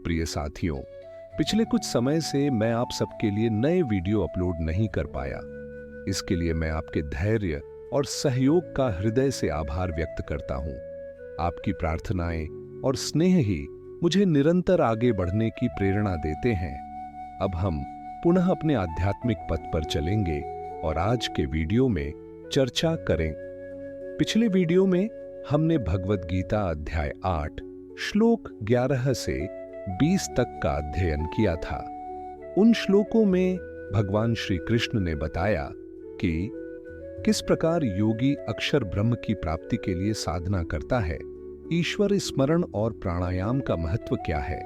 प्रिय साथियों, पिछले कुछ समय से मैं आप सबके लिए नए वीडियो अपलोड नहीं कर पाया। इसके लिए मैं आपके धैर्य और सहयोग का हृदय से आभार व्यक्त करता हूं। आपकी प्रार्थनाएं और स्नेह ही मुझे निरंतर आगे बढ़ने की प्रेरणा देते हैं। अब हम पुनः अपने आध्यात्मिक पथ पर चलेंगे और आज के वीडियो में चर्चा करें। पिछले वीडियो में हमने भगवद गीता अध्याय 8 श्लोक 11 से 20 तक का अध्ययन किया था। उन श्लोकों में भगवान श्री कृष्ण ने बताया कि किस प्रकार योगी अक्षर ब्रह्म की प्राप्ति के लिए साधना करता है, ईश्वर स्मरण और प्राणायाम का महत्व क्या है,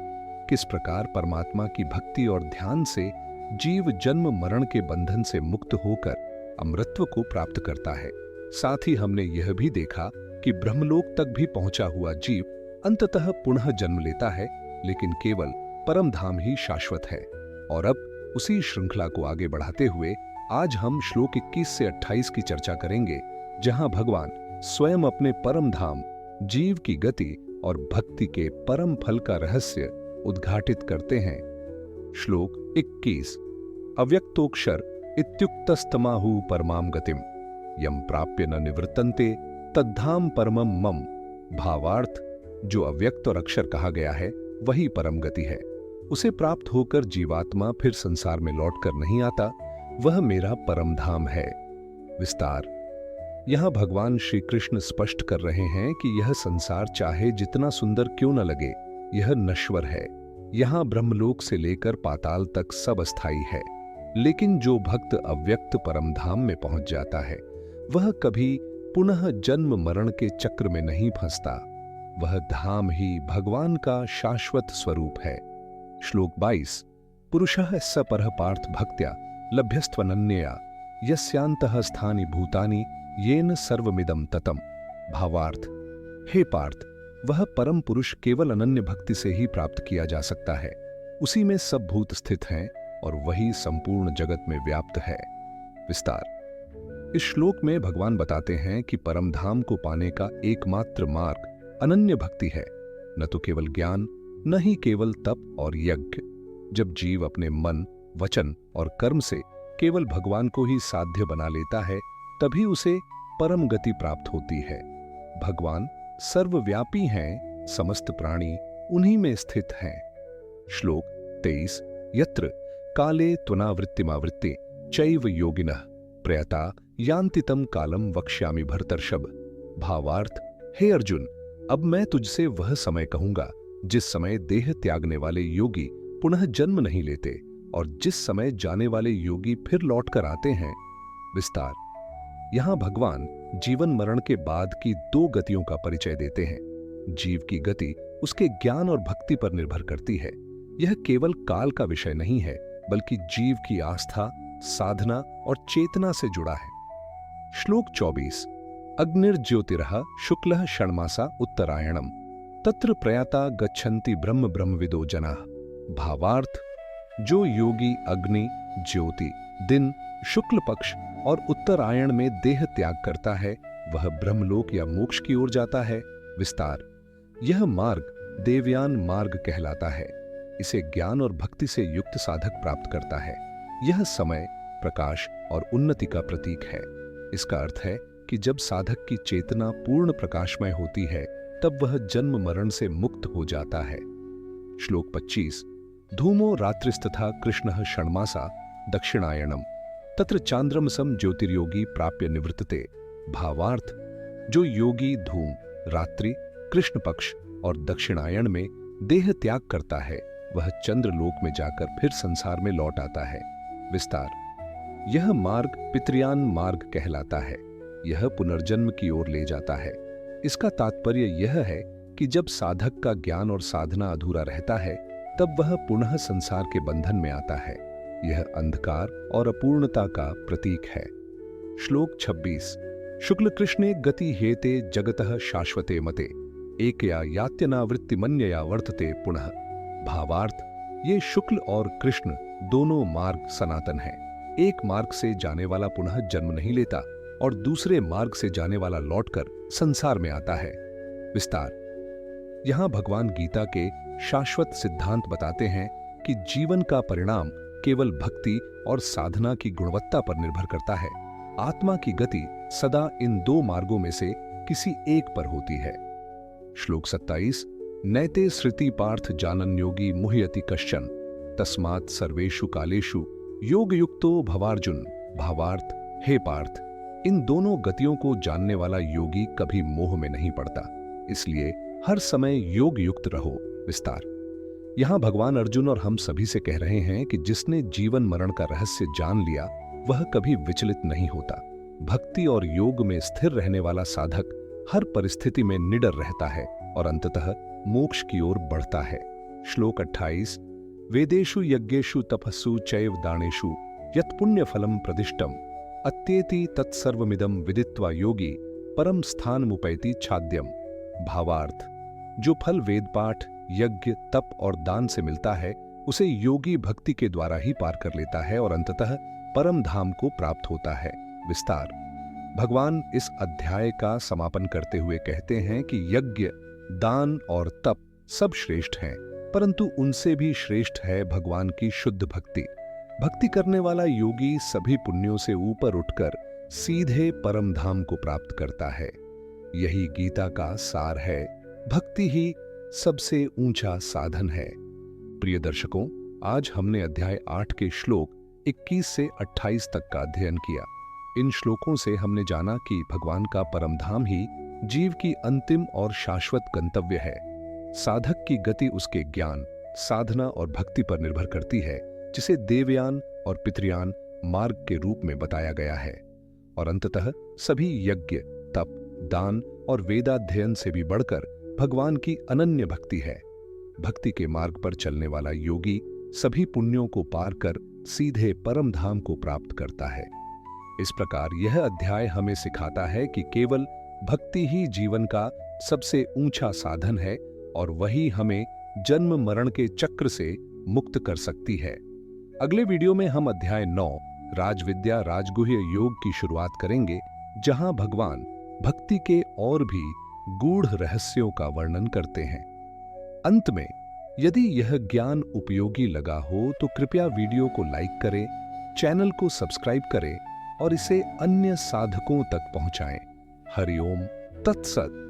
किस प्रकार परमात्मा की भक्ति और ध्यान से जीव जन्म मरण के बंधन से मुक्त होकर अमृतत्व को प्राप्त करता है। साथ ही हमने यह भी देखा कि ब्रह्मलोक तक भी पहुंचा हुआ जीव अंततः पुनः जन्म लेता है, लेकिन केवल परम धाम ही शाश्वत है। और अब उसी श्रृंखला को आगे बढ़ाते हुए आज हम श्लोक 21 से 28 की चर्चा करेंगे, जहां भगवान स्वयं अपने परम धाम, जीव की गति और भक्ति के परम फल का रहस्य उद्घाटित करते हैं। श्लोक 21। अव्यक्तोक्षर इत्युक्तस्तमाहु परमाम गतिम यम प्राप्य न निवृत्तन्ते तद्धाम परमम मम। भावार्थ, जो अव्यक्त और अक्षर कहा गया है वही परम गति है। उसे प्राप्त होकर जीवात्मा फिर संसार में लौटकर नहीं आता, वह मेरा परम धाम है। विस्तार। यहां भगवान श्री कृष्ण स्पष्ट कर रहे हैं कि यह संसार चाहे जितना सुंदर क्यों न लगे, यह नश्वर है। यहां ब्रह्मलोक से लेकर पाताल तक सब अस्थायी है, लेकिन जो भक्त अव्यक्त परम धाम में पहुंच जाता है, वह कभी पुनः जन्म मरण के चक्र में नहीं फंसता। वह धाम ही भगवान का शाश्वत स्वरूप है। श्लोक 22। पुरुषः स परः पार्थ भक्त्या लभ्यस्त्वनन्यया यस्यांतः स्थानि भूतानि येन सर्वमिदं ततम्। भावार्थ, हे पार्थ, वह परम पुरुष केवल अनन्य भक्ति से ही प्राप्त किया जा सकता है। उसी में सब भूत स्थित हैं और वही संपूर्ण जगत में व्याप्त है। विस्तार। इस श्लोक में भगवान बताते हैं कि परम धाम को पाने का एकमात्र मार्ग अनन्य भक्ति है, न तो केवल ज्ञान, न ही केवल तप और यज्ञ। जब जीव अपने मन, वचन और कर्म से केवल भगवान को ही साध्य बना लेता है, तभी उसे परम गति प्राप्त होती है। भगवान सर्वव्यापी हैं, समस्त प्राणी उन्हीं में स्थित हैं। श्लोक 23। यत्र काले त्वनावृत्तिमावृत्ति चैव योगिनः प्रयता यान्ति तं कालम वक्ष्यामि भरतर्षभ। भावार्थ, हे अर्जुन, अब मैं तुझसे वह समय कहूंगा जिस समय देह त्यागने वाले योगी पुनः जन्म नहीं लेते और जिस समय जाने वाले योगी फिर लौटकर आते हैं। विस्तार। यहां भगवान जीवन मरण के बाद की दो गतियों का परिचय देते हैं। जीव की गति उसके ज्ञान और भक्ति पर निर्भर करती है। यह केवल काल का विषय नहीं है, बल्कि जीव की आस्था, साधना और चेतना से जुड़ा है। श्लोक 24। अग्निर्ज्योतिरः शुक्लः षण्मासा उत्तरायणम तत्र प्रयाता गच्छन्ति ब्रह्म ब्रह्मविदो जनाः। भावार्थ, जो योगी अग्नि, ज्योति, दिन, शुक्ल पक्ष और उत्तरायण में देह त्याग करता है, वह ब्रह्मलोक या मोक्ष की ओर जाता है। विस्तार। यह मार्ग देवयान मार्ग कहलाता है। इसे ज्ञान और भक्ति से युक्त साधक प्राप्त करता है। यह समय, प्रकाश और उन्नति का प्रतीक है। इसका अर्थ है कि जब साधक की चेतना पूर्ण प्रकाशमय होती है, तब वह जन्म मरण से मुक्त हो जाता है। श्लोक 25। धूमो रात्रिस्तथा कृष्णः षण्मासा दक्षिणायणम तत्र चांद्रमसम ज्योतिर्योगी प्राप्य निवृत्तते। भावार्थ, जो योगी धूम, रात्रि, कृष्ण पक्ष और दक्षिणायन में देह त्याग करता है, वह चंद्रलोक में जाकर फिर संसार में लौट आता है। विस्तार। यह मार्ग पितृयान मार्ग कहलाता है। यह पुनर्जन्म की ओर ले जाता है। इसका तात्पर्य यह है कि जब साधक का ज्ञान और साधना अधूरा रहता है, तब वह पुनः संसार के बंधन में आता है। यह अंधकार और अपूर्णता का प्रतीक है। श्लोक 26। शुक्ल कृष्णे गति हेते जगतः शाश्वते मते एकया यात्यनावृत्तिमन्यया वर्तते पुनः। भावार्थ, ये शुक्ल और कृष्ण दोनों मार्ग सनातन हैं। एक मार्ग से जाने वाला पुनः जन्म नहीं लेता और दूसरे मार्ग से जाने वाला लौटकर संसार में आता है। विस्तार। यहां भगवान गीता के शाश्वत सिद्धांत बताते हैं कि जीवन का परिणाम केवल भक्ति और साधना की गुणवत्ता पर निर्भर करता है। आत्मा की गति सदा इन दो मार्गों में से किसी एक पर होती है। श्लोक 27। नैते श्रुति पार्थ जानन योगी मुह्यति कश्चन तस्मात् सर्वेषु कालेषु योग युक्तो भवार्जुन। भावार्थ, हे पार्थ, इन दोनों गतियों को जानने वाला योगी कभी मोह में नहीं पड़ता, इसलिए हर समय योग युक्त रहो। विस्तार। यहां भगवान अर्जुन और हम सभी से कह रहे हैं कि जिसने जीवन मरण का रहस्य जान लिया वह कभी विचलित नहीं होता। भक्ति और योग में स्थिर रहने वाला साधक हर परिस्थिति में निडर रहता है और अंततः मोक्ष की ओर बढ़ता है। श्लोक 28। वेदेषु यज्ञेषु तपस्सु चैव दानेषु यत् पुण्य फलम प्रदिष्टम अत्येति तत्सर्वमिदं विदित्वा योगी परम स्थान मुपैति छाद्यम। भावार्थ, जो फल वेद पाठ, यज्ञ, तप और दान से मिलता है उसे योगी भक्ति के द्वारा ही पार कर लेता है और अंततः परम धाम को प्राप्त होता है। विस्तार। भगवान इस अध्याय का समापन करते हुए कहते हैं कि यज्ञ, दान और तप सब श्रेष्ठ हैं, परंतु उनसे भी श्रेष्ठ है भगवान की शुद्ध भक्ति। भक्ति करने वाला योगी सभी पुण्यों से ऊपर उठकर सीधे परम धाम को प्राप्त करता है। यही गीता का सार है। भक्ति ही सबसे ऊंचा साधन है। प्रिय दर्शकों, आज हमने अध्याय 8 के श्लोक 21 से 28 तक का अध्ययन किया। इन श्लोकों से हमने जाना कि भगवान का परम धाम ही जीव की अंतिम और शाश्वत गंतव्य है। साधक की गति उसके ज्ञान, साधना और भक्ति पर निर्भर करती है, जिसे देवयान और पितृयान मार्ग के रूप में बताया गया है। और अंततः सभी यज्ञ, तप, दान और वेदाध्ययन से भी बढ़कर भगवान की अनन्य भक्ति है। भक्ति के मार्ग पर चलने वाला योगी सभी पुण्यों को पार कर सीधे परम धाम को प्राप्त करता है। इस प्रकार यह अध्याय हमें सिखाता है कि केवल भक्ति ही जीवन का सबसे ऊंचा साधन है और वही हमें जन्म मरण के चक्र से मुक्त कर सकती है। अगले वीडियो में हम अध्याय 9 राजविद्या राजगुह्य योग की शुरुआत करेंगे, जहां भगवान भक्ति के और भी गूढ़ रहस्यों का वर्णन करते हैं। अंत में, यदि यह ज्ञान उपयोगी लगा हो तो कृपया वीडियो को लाइक करें, चैनल को सब्सक्राइब करें और इसे अन्य साधकों तक पहुंचाएं। हरि ओम तत्सत।